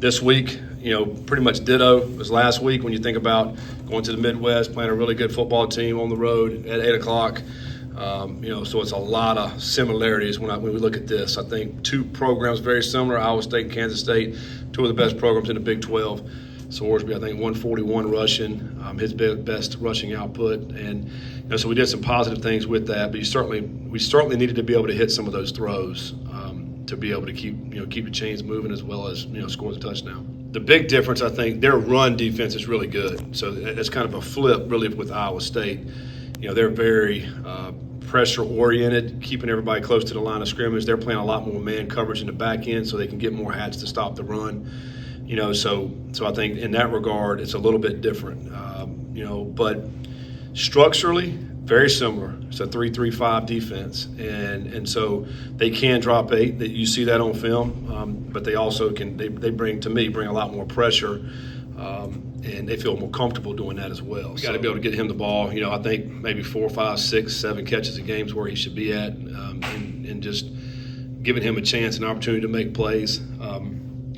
This week, pretty much ditto as last week when you think about going to the Midwest, playing a really good football team on the road at 8 o'clock. So it's a lot of similarities when we look at this. I think two programs very similar, Iowa State and Kansas State, two of the best programs in the Big 12. Sorsby, I think 141 rushing, his best rushing output, and so we did some positive things with that. But we certainly needed to be able to hit some of those throws to be able to keep the chains moving as well as score the touchdown. The big difference, I think, their run defense is really good. So it's kind of a flip, really, with Iowa State. They're very pressure oriented, keeping everybody close to the line of scrimmage. They're playing a lot more man coverage in the back end, so they can get more hats to stop the run. So I think in that regard, it's a little bit different. But structurally, very similar. It's a 3-3-5 defense, and so they can drop 8. That you see that on film, but they also can. They bring a lot more pressure, and they feel more comfortable doing that as well. Got to be able to get him the ball. I think maybe 4, 5, 6, 7 catches a game is where he should be at, and just giving him a chance and opportunity to make plays.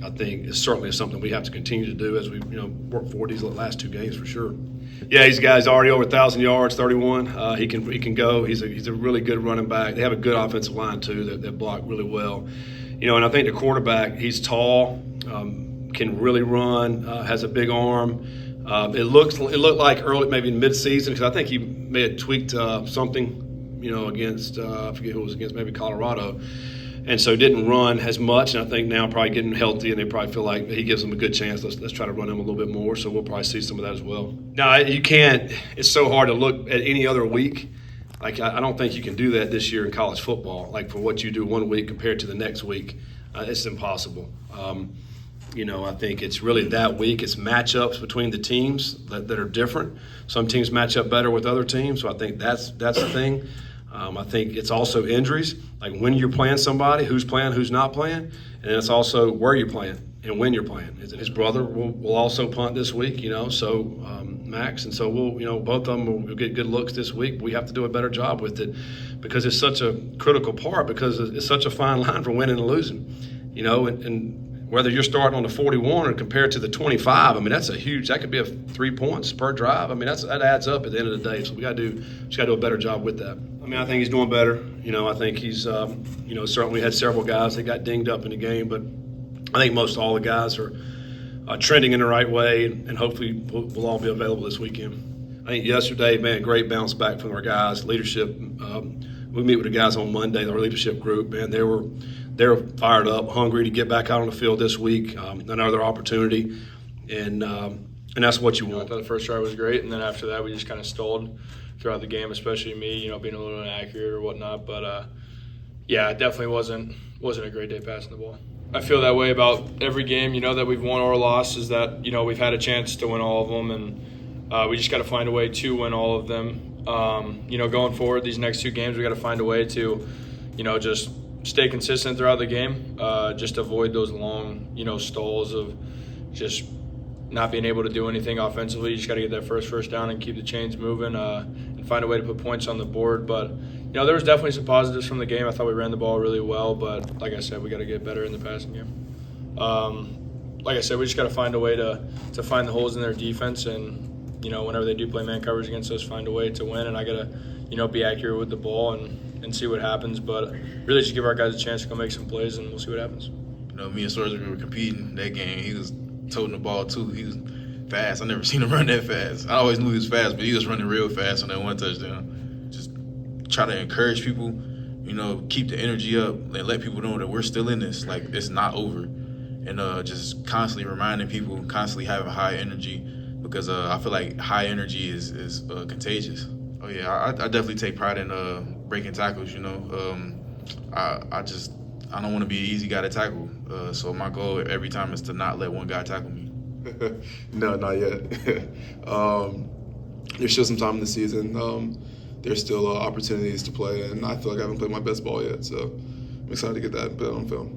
I think it's certainly something we have to continue to do as we work forward these last 2 games for sure. Yeah, he's a guy who's already over 1,000 yards, 31. He can go. He's a really good running back. They have a good offensive line too that block really well. And I think the quarterback, he's tall, can really run, has a big arm. It looked like early, maybe in mid-season, because I think he may have tweaked something, against I forget who it was against, maybe Colorado. And so didn't run as much, and I think now probably getting healthy, and they probably feel like he gives them a good chance. Let's try to run him a little bit more, so we'll probably see some of that as well. No, you can't. It's so hard to look at any other week. Like I don't think you can do that this year in college football. Like for what you do one week compared to the next week, it's impossible. I think it's really that week. It's matchups between the teams that are different. Some teams match up better with other teams, so I think that's the thing. I think it's also injuries, like when you're playing somebody, who's playing, who's not playing, and it's also where you're playing and when you're playing. His brother will also punt this week, Max, and so we'll, both of them will get good looks this week. We have to do a better job with it because it's such a critical part, because it's such a fine line for winning and losing, and whether you're starting on the 41 or compared to the 25, that's that could be 3 points per drive. That adds up at the end of the day. So we just got to do a better job with that. I think he's doing better. I think he's, certainly had several guys that got dinged up in the game, but I think most all the guys are trending in the right way, and hopefully we'll all be available this weekend. I think yesterday, great bounce back from our guys. Leadership, we meet with the guys on Monday, our leadership group, and they were fired up, hungry to get back out on the field this week, another opportunity, and that's what you want. I thought the first drive was great, and then after that we just kind of stalled throughout the game, especially me, being a little inaccurate or whatnot. But it definitely wasn't a great day passing the ball. I feel that way about every game, that we've won or lost, is that, we've had a chance to win all of them, and we just got to find a way to win all of them. Going forward, these next 2 games, we got to find a way to, just stay consistent throughout the game, just avoid those long, stalls of just not being able to do anything offensively. You just got to get that first down and keep the chains moving, and find a way to put points on the board. But there was definitely some positives from the game. I thought we ran the ball really well, but like I said, we got to get better in the passing game. Like I said, we just got to find a way to find the holes in their defense, and whenever they do play man coverage against us, find a way to win. And I got to be accurate with the ball and see what happens, but really just give our guys a chance to go make some plays, and we'll see what happens. Me and Sorsby were competing that game. He was toting the ball too. He was fast. I never seen him run that fast. I always knew he was fast, but he was running real fast on that one touchdown. Just try to encourage people, keep the energy up and let people know that we're still in this. Like, it's not over. And just constantly reminding people, constantly having high energy, because I feel like high energy is contagious. Oh, yeah, I definitely take pride in breaking tackles, I don't want to be an easy guy to tackle. So my goal every time is to not let one guy tackle me. No, not yet. There's still some time in the season. There's still opportunities to play, and I feel like I haven't played my best ball yet. So I'm excited to get that on film.